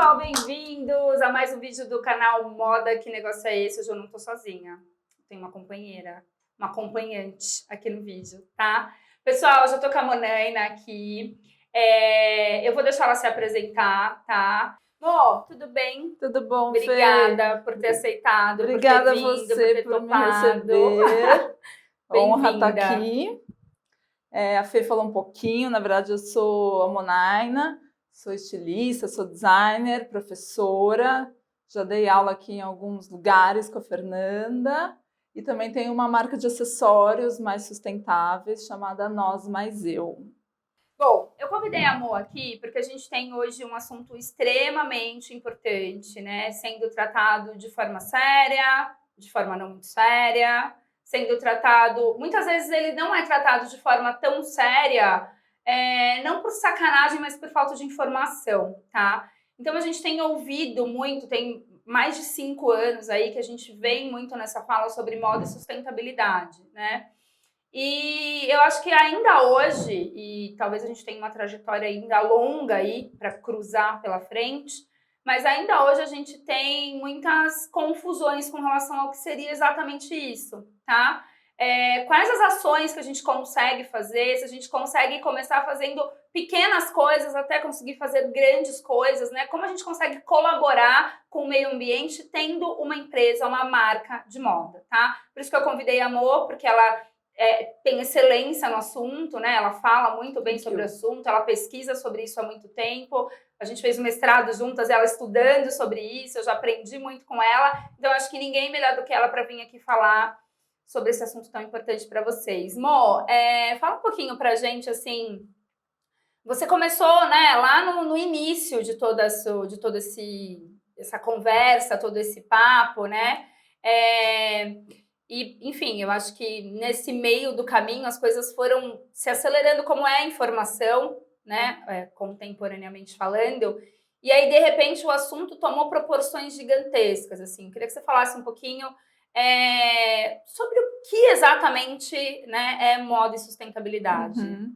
pessoal, bem-vindos a mais um vídeo do canal Moda Que Negócio É Esse? Hoje eu não tô sozinha, tem uma companheira, uma acompanhante aqui no vídeo, tá? Pessoal, hoje eu tô com a Monaina aqui, eu vou deixar ela se apresentar, tá? Mo, tudo bem? Tudo bom, Obrigada Fê? por ter aceitado, Obrigada por ter a vindo, por você ter por me topado. receber. Honra estar Bem-vinda. aqui. A Fê falou um pouquinho, na verdade eu sou a Monaina, sou estilista, sou designer, professora, já dei aula aqui em alguns lugares com a Fernanda e também tenho uma marca de acessórios mais sustentáveis chamada Nós Mais Eu. Bom, eu convidei a Mo aqui porque a gente tem hoje um assunto extremamente importante, né? Sendo tratado de forma séria, de forma não muito séria, sendo tratado... Muitas vezes ele não é tratado de forma tão séria, não por sacanagem, mas por falta de informação, tá? Então a gente tem ouvido muito, tem mais de 5 anos aí que a gente vem muito nessa fala sobre moda e sustentabilidade, né? E eu acho que ainda hoje, e talvez a gente tenha uma trajetória ainda longa aí para cruzar pela frente, mas ainda hoje a gente tem muitas confusões com relação ao que seria exatamente isso, tá? Quais as ações que a gente consegue fazer, se a gente consegue começar fazendo pequenas coisas até conseguir fazer grandes coisas, né? Como a gente consegue colaborar com o meio ambiente tendo uma empresa, uma marca de moda, tá? Por isso que eu convidei a Mo, porque ela tem excelência no assunto, né? Ela fala muito bem sobre o assunto, ela pesquisa sobre isso há muito tempo. A gente fez um mestrado juntas, ela estudando sobre isso, eu já aprendi muito com ela. Então, acho que ninguém melhor do que ela para vir aqui falar sobre esse assunto tão importante para vocês. Mo, fala um pouquinho pra gente, assim... Você começou, né, lá no início de toda essa conversa, todo esse papo, né? E, enfim, eu acho que nesse meio do caminho as coisas foram se acelerando, como é a informação, né, contemporaneamente falando, e aí, de repente, o assunto tomou proporções gigantescas, assim. Queria que você falasse um pouquinho sobre o que exatamente, né, é moda e sustentabilidade. Uhum.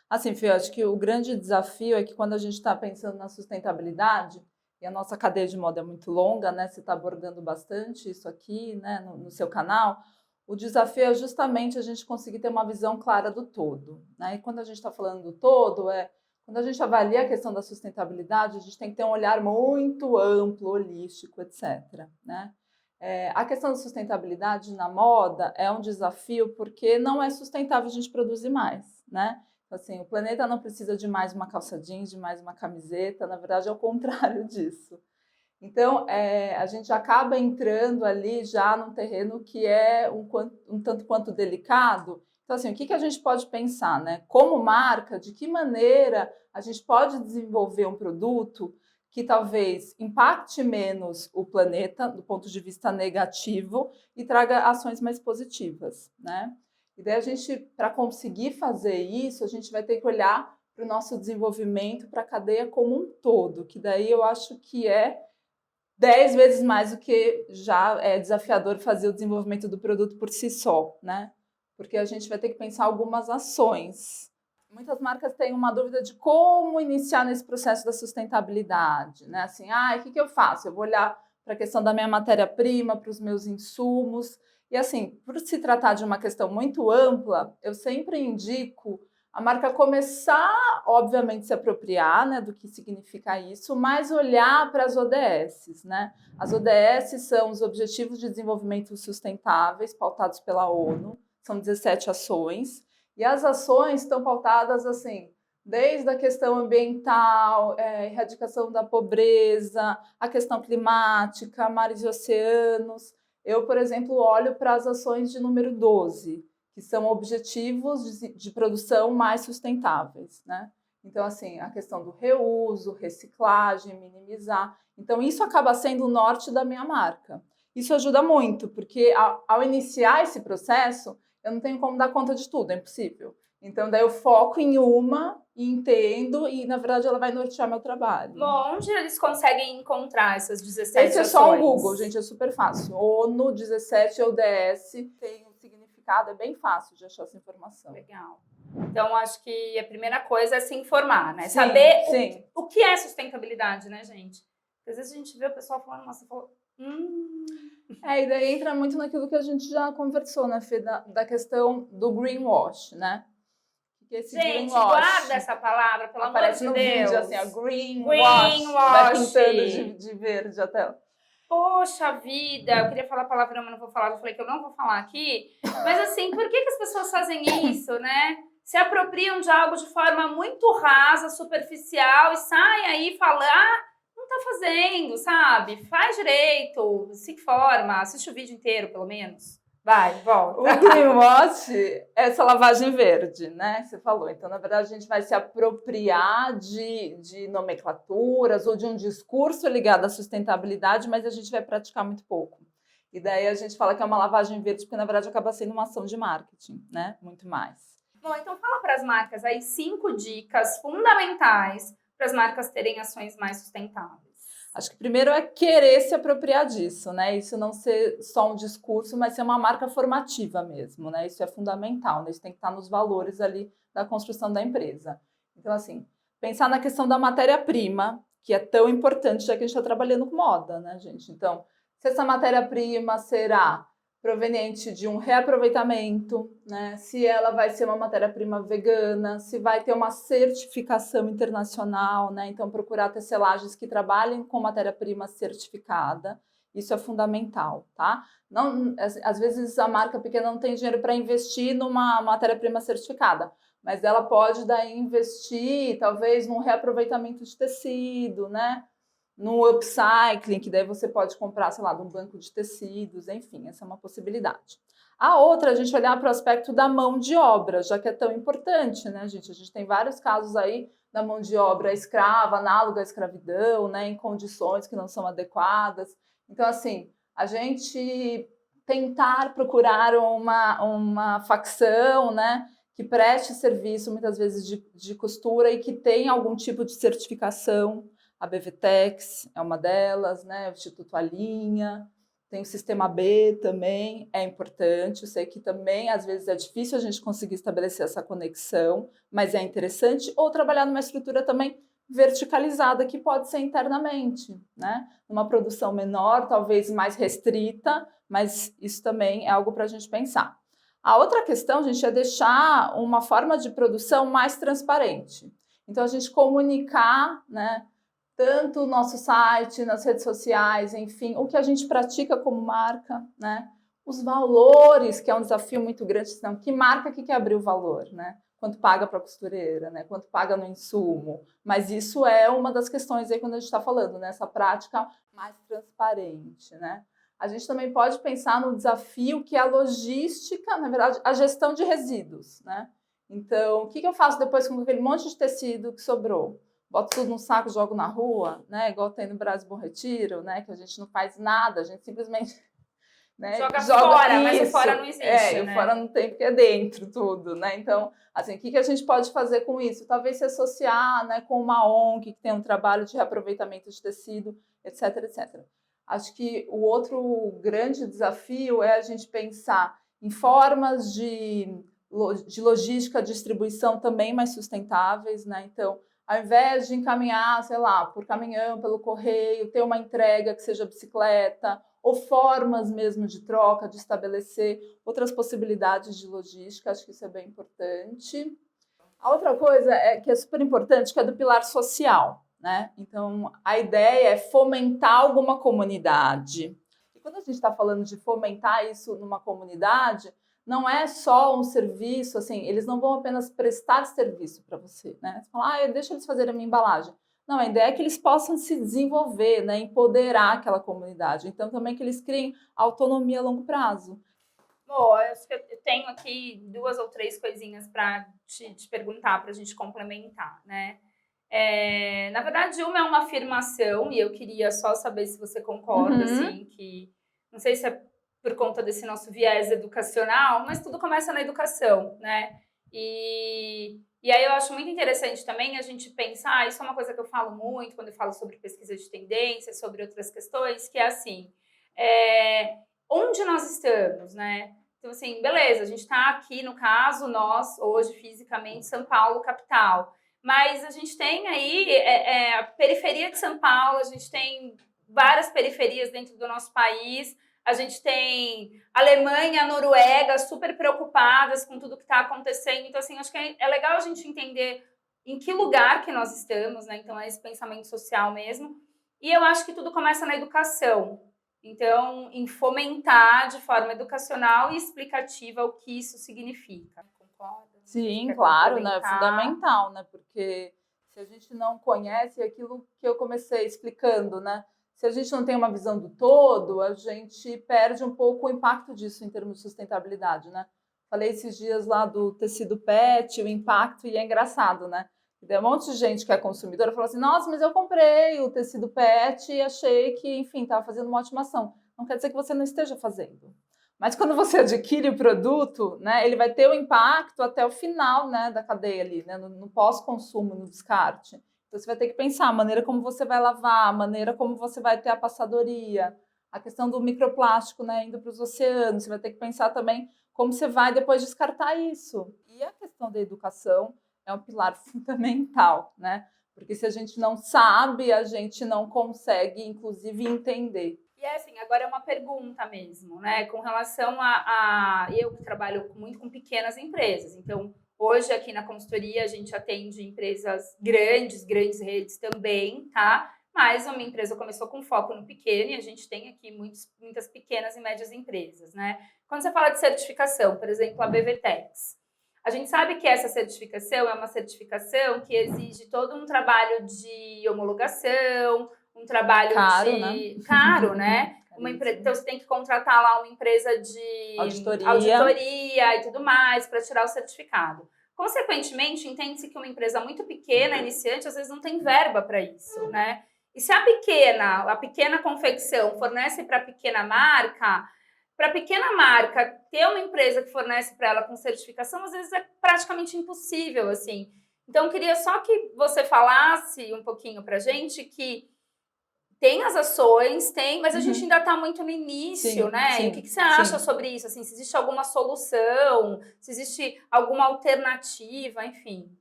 Assim, Fê, eu acho que o grande desafio é que quando a gente está pensando na sustentabilidade, e a nossa cadeia de moda é muito longa, né? Você está abordando bastante isso aqui, né, no seu canal. O desafio é justamente a gente conseguir ter uma visão clara do todo, né? E quando a gente está falando do todo, quando a gente avalia a questão da sustentabilidade, a gente tem que ter um olhar muito amplo, holístico, etc., né? A questão da sustentabilidade na moda é um desafio porque não é sustentável a gente produzir mais, né? Assim, o planeta não precisa de mais uma calça jeans, de mais uma camiseta, na verdade é o contrário disso. Então, a gente acaba entrando ali já num terreno que é um tanto quanto delicado. Então, assim, o que a gente pode pensar, né? Como marca, de que maneira a gente pode desenvolver um produto que talvez impacte menos o planeta do ponto de vista negativo e traga ações mais positivas, né? E daí a gente, para conseguir fazer isso, a gente vai ter que olhar para o nosso desenvolvimento, para a cadeia como um todo, que daí eu acho que é 10 vezes mais do que já é desafiador fazer o desenvolvimento do produto por si só, né? Porque a gente vai ter que pensar algumas ações. Muitas marcas têm uma dúvida de como iniciar nesse processo da sustentabilidade, né? Assim, o que eu faço? Eu vou olhar para a questão da minha matéria-prima, para os meus insumos. E assim, por se tratar de uma questão muito ampla, eu sempre indico a marca começar, obviamente, se apropriar, né, do que significa isso, mas olhar para as ODSs, né? As ODS são os Objetivos de Desenvolvimento Sustentáveis, pautados pela ONU, são 17 ações, e as ações estão pautadas assim, desde a questão ambiental, erradicação da pobreza, a questão climática, mares e oceanos. Eu, por exemplo, olho para as ações de número 12, que são objetivos de produção mais sustentáveis, né? Então, assim, a questão do reuso, reciclagem, minimizar. Então, isso acaba sendo o norte da minha marca. Isso ajuda muito, porque ao iniciar esse processo, eu não tenho como dar conta de tudo, é impossível. Então, daí eu foco em uma e entendo, e na verdade ela vai nortear meu trabalho. Bom, onde eles conseguem encontrar essas 17 Esse é só um Google, gente, é super fácil. ONU 17 ODS tem um significado, é bem fácil de achar essa informação. Legal. Então, acho que a primeira coisa é se informar, né? Sim, Saber sim. O que é sustentabilidade, né, gente? Às vezes a gente vê o pessoal falando, nossa, falou, E daí entra muito naquilo que a gente já conversou, né, Fê, da questão do greenwash, né? Que esse gente, greenwash guarda essa palavra, pelo amor aparece de no Deus. vídeo, assim, ó, greenwash, vai pintando de verde a tela. Poxa vida, eu queria falar palavrão, mas não vou falar, eu falei que eu não vou falar aqui. Mas assim, por que as pessoas fazem isso, né? Se apropriam de algo de forma muito rasa, superficial e saem aí falando, não tá fazendo, sabe? Faz direito, se forma, assiste o vídeo inteiro, pelo menos. Vai, volta. O greenwash é essa lavagem verde, né? Você falou. Então, na verdade, a gente vai se apropriar de nomenclaturas ou de um discurso ligado à sustentabilidade, mas a gente vai praticar muito pouco. E daí a gente fala que é uma lavagem verde, porque na verdade acaba sendo uma ação de marketing, né? Muito mais. Bom, então fala para as marcas aí 5 dicas fundamentais para as marcas terem ações mais sustentáveis. Acho que primeiro é querer se apropriar disso, né? Isso não ser só um discurso, mas ser uma marca formativa mesmo, né? Isso é fundamental, né? Isso tem que estar nos valores ali da construção da empresa. Então, assim, pensar na questão da matéria-prima, que é tão importante, já que a gente está trabalhando com moda, né, gente? Então, se essa matéria-prima será proveniente de um reaproveitamento, né? Se ela vai ser uma matéria-prima vegana, se vai ter uma certificação internacional, né? Então, procurar tecelagens que trabalhem com matéria-prima certificada, isso é fundamental, tá? Não, às vezes a marca pequena não tem dinheiro para investir numa matéria-prima certificada, mas ela pode daí investir, talvez, num reaproveitamento de tecido, né? No upcycling, que daí você pode comprar, sei lá, de um banco de tecidos, enfim, essa é uma possibilidade. A outra, a gente olhar para o aspecto da mão de obra, já que é tão importante, né, gente? A gente tem vários casos aí da mão de obra escrava, análoga à escravidão, né, em condições que não são adequadas. Então, assim, a gente tentar procurar uma facção, né, que preste serviço, muitas vezes, de costura e que tenha algum tipo de certificação. A BVTEX é uma delas, né? O Instituto Alinha, tem o Sistema B também, é importante. Eu sei que também, às vezes, é difícil a gente conseguir estabelecer essa conexão, mas é interessante. Ou trabalhar numa estrutura também verticalizada, que pode ser internamente, né? Uma produção menor, talvez mais restrita, mas isso também é algo para a gente pensar. A outra questão, gente, é deixar uma forma de produção mais transparente. Então, a gente comunicar, né? Tanto o nosso site, nas redes sociais, enfim, o que a gente pratica como marca, né? Os valores, que é um desafio muito grande, senão, que marca que quer abrir o valor, né? Quanto paga para a costureira, né? Quanto paga no insumo. Mas isso é uma das questões aí quando a gente está falando, né? Essa prática mais transparente, né? A gente também pode pensar no desafio que é a logística, na verdade, a gestão de resíduos, né? Então, o que eu faço depois com aquele monte de tecido que sobrou? Boto tudo num saco, jogo na rua, né? Igual tem no Brasil Bom Retiro, né? Que a gente não faz nada, a gente simplesmente, né, joga fora, isso. Mas o fora não existe, né? O fora não tem porque é dentro tudo, né? Então, assim, o que a gente pode fazer com isso? Talvez se associar, né, com uma ONG que tem um trabalho de reaproveitamento de tecido, etc, etc. Acho que o outro grande desafio é a gente pensar em formas de logística, distribuição também mais sustentáveis, né? Então, ao invés de encaminhar, sei lá, por caminhão, pelo correio, ter uma entrega que seja bicicleta, ou formas mesmo de troca, de estabelecer outras possibilidades de logística, acho que isso é bem importante. A outra coisa que é super importante, que é do pilar social, né? Então, a ideia é fomentar alguma comunidade. E quando a gente está falando de fomentar isso numa comunidade, não é só um serviço, assim, eles não vão apenas prestar serviço para você, né? Você fala, deixa eles fazerem a minha embalagem. Não, a ideia é que eles possam se desenvolver, né? Empoderar aquela comunidade. Então, também que eles criem autonomia a longo prazo. Bom, acho que eu tenho aqui 2 ou 3 coisinhas para te perguntar, para a gente complementar, né? Na verdade, uma é uma afirmação, e eu queria só saber se você concorda, assim, que não sei se é por conta desse nosso viés educacional, mas tudo começa na educação, né? E aí eu acho muito interessante também a gente pensar, isso é uma coisa que eu falo muito quando eu falo sobre pesquisa de tendência, sobre outras questões, que é assim, onde nós estamos, né? Então, assim, beleza, a gente está aqui, no caso, nós, hoje, fisicamente, São Paulo, capital. mas a gente tem aí a periferia de São Paulo, a gente tem várias periferias dentro do nosso país, a gente tem Alemanha, Noruega super preocupadas com tudo que está acontecendo. Então, assim, acho que é legal a gente entender em que lugar que nós estamos, né? Então, é esse pensamento social mesmo. E eu acho que tudo começa na educação. Então, em fomentar de forma educacional e explicativa o que isso significa. Concorda? Sim, claro, né? É fundamental, né? Porque se a gente não conhece aquilo que eu comecei explicando, né? Se a gente não tem uma visão do todo, a gente perde um pouco o impacto disso em termos de sustentabilidade, né? Falei esses dias lá do tecido PET, o impacto, e é engraçado, né? Tem um monte de gente que é consumidora e falou assim, nossa, mas eu comprei o tecido PET e achei que, enfim, estava fazendo uma ótima ação. Não quer dizer que você não esteja fazendo. Mas quando você adquire o produto, né, ele vai ter o impacto até o final, né, da cadeia ali, né, no pós-consumo, no descarte. Então você vai ter que pensar a maneira como você vai lavar, a maneira como você vai ter a passadoria, a questão do microplástico, né, indo para os oceanos. Você vai ter que pensar também como você vai depois descartar isso. E a questão da educação é um pilar fundamental, né? Porque se a gente não sabe, a gente não consegue, inclusive, entender. E assim, agora é uma pergunta mesmo, né? Com relação eu que trabalho muito com pequenas empresas. Então, hoje aqui na consultoria a gente atende empresas grandes, grandes redes também, tá? Mas uma empresa começou com foco no pequeno e a gente tem aqui muitas pequenas e médias empresas, né? Quando você fala de certificação, por exemplo, a BVTEX, a gente sabe que essa certificação é uma certificação que exige todo um trabalho de homologação, um trabalho caro, de caro, né? Então você tem que contratar lá uma empresa de auditoria e tudo mais para tirar o certificado. Consequentemente, entende-se que uma empresa muito pequena, iniciante, às vezes não tem verba para isso, né? E se a pequena confecção fornece para a pequena marca ter uma empresa que fornece para ela com certificação, às vezes é praticamente impossível, assim. Então, eu queria só que você falasse um pouquinho para a gente que tem as ações, mas a gente ainda está muito no início, né? Sim, e o que você acha sobre isso? Assim, se existe alguma solução, se existe alguma alternativa, enfim.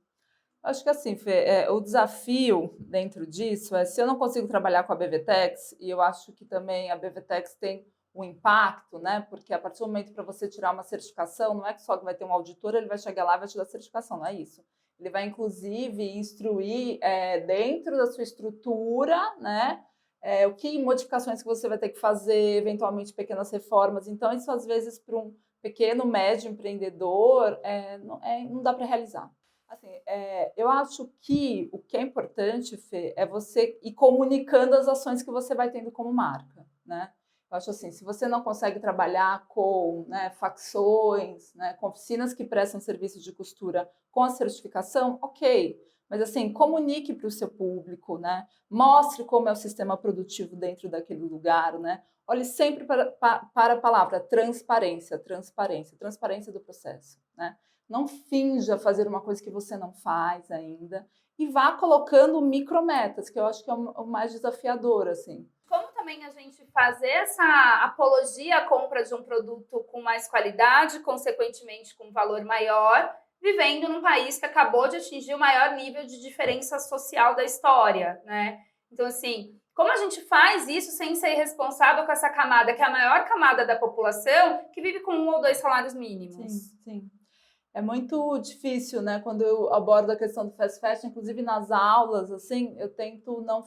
Acho que assim, Fê, o desafio dentro disso é se eu não consigo trabalhar com a BVTEX, e eu acho que também a BVTEX tem um impacto, né? Porque a partir do momento para você tirar uma certificação, não é que só que vai ter um auditor, ele vai chegar lá e vai te dar a certificação, não é isso. Ele vai, inclusive, instruir dentro da sua estrutura, né? O que modificações que você vai ter que fazer, eventualmente pequenas reformas. Então, isso às vezes para um pequeno, médio empreendedor não dá para realizar. Assim, eu acho que o que é importante, Fê, é você ir comunicando as ações que você vai tendo como marca, né? Eu acho assim, se você não consegue trabalhar com, né, facções, né, com oficinas que prestam serviços de costura com a certificação, ok. Mas assim, comunique para o seu público, né? Mostre como é o sistema produtivo dentro daquele lugar, né? Olhe sempre para a palavra transparência, transparência, transparência do processo, né? Não finja fazer uma coisa que você não faz ainda e vá colocando micrometas, que eu acho que é o mais desafiador, assim. Como também a gente fazer essa apologia à compra de um produto com mais qualidade, consequentemente com valor maior, vivendo num país que acabou de atingir o maior nível de diferença social da história, né? Então, assim, como a gente faz isso sem ser responsável com essa camada, que é a maior camada da população, que vive com 1 ou 2 salários mínimos? Sim. É muito difícil, né? Quando eu abordo a questão do fast fashion, inclusive nas aulas, assim, eu tento não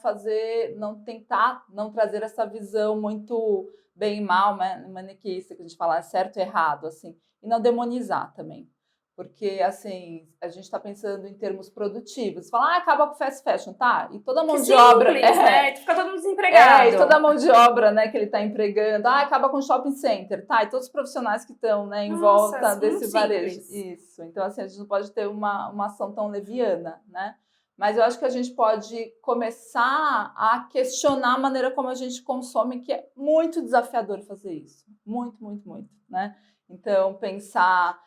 trazer essa visão muito bem e mal, maniqueísta, que a gente fala certo e errado, assim, e não demonizar também. Porque, assim, a gente está pensando em termos produtivos. Fala, acaba com o fast fashion, tá? E toda a mão de obra... né? Fica todo mundo desempregado. E toda a mão de obra, né, que ele está empregando. Acaba com o shopping center, tá? E todos os profissionais que estão, né, em volta desse varejo. Isso. Então, assim, a gente não pode ter uma ação tão leviana, né? Mas eu acho que a gente pode começar a questionar a maneira como a gente consome, que é muito desafiador fazer isso. Muito, muito, muito, né? Então, pensar...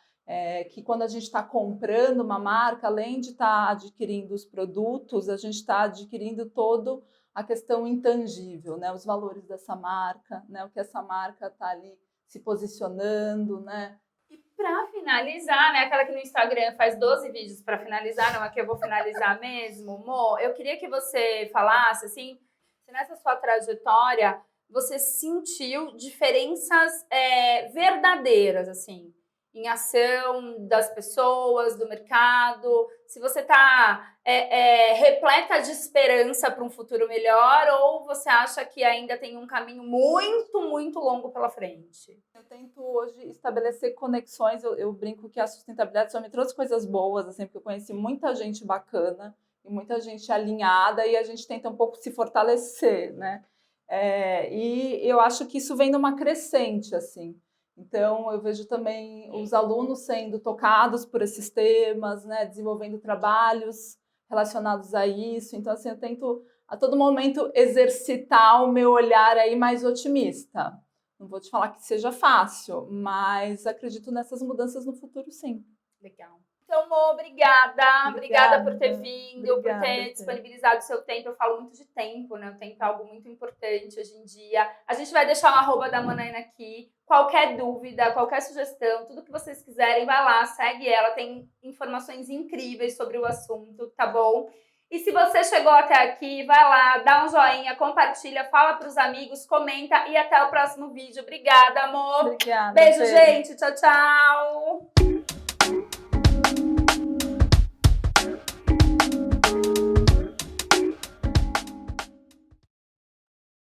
que quando a gente está comprando uma marca, além de estar adquirindo os produtos, a gente está adquirindo todo a questão intangível, né? Os valores dessa marca, né? O que essa marca está ali se posicionando, né? Pra finalizar, né? Aquela que no Instagram faz 12 vídeos pra finalizar, não, aqui eu vou finalizar mesmo, Mo. Eu queria que você falasse, assim, se nessa sua trajetória você sentiu diferenças verdadeiras, assim, em ação das pessoas, do mercado, se você tá repleta de esperança para um futuro melhor ou você acha que ainda tem um caminho muito, muito longo pela frente? Eu tento hoje estabelecer conexões, eu brinco que a sustentabilidade só me trouxe coisas boas, assim, porque eu conheci muita gente bacana e muita gente alinhada e a gente tenta um pouco se fortalecer, né? E eu acho que isso vem numa crescente, assim. Então, eu vejo também os alunos sendo tocados por esses temas, né? Desenvolvendo trabalhos relacionados a isso. Então, assim, eu tento a todo momento exercitar o meu olhar aí mais otimista. Não vou te falar que seja fácil, mas acredito nessas mudanças no futuro, sim. Legal. Então, Mo, obrigada. Obrigada por ter vindo, por Obrigada, ter disponibilizado o seu tempo. Eu falo muito de tempo, né? O tempo é algo muito importante hoje em dia. A gente vai deixar o arroba da Manaína aqui. Qualquer dúvida, qualquer sugestão, tudo que vocês quiserem, vai lá, segue ela. Tem informações incríveis sobre o assunto, tá bom? E se você chegou até aqui, vai lá, dá um joinha, compartilha, fala pros amigos, comenta e até o próximo vídeo. Obrigada, amor. Obrigada. Beijo, Pedro. gente. Tchau, tchau.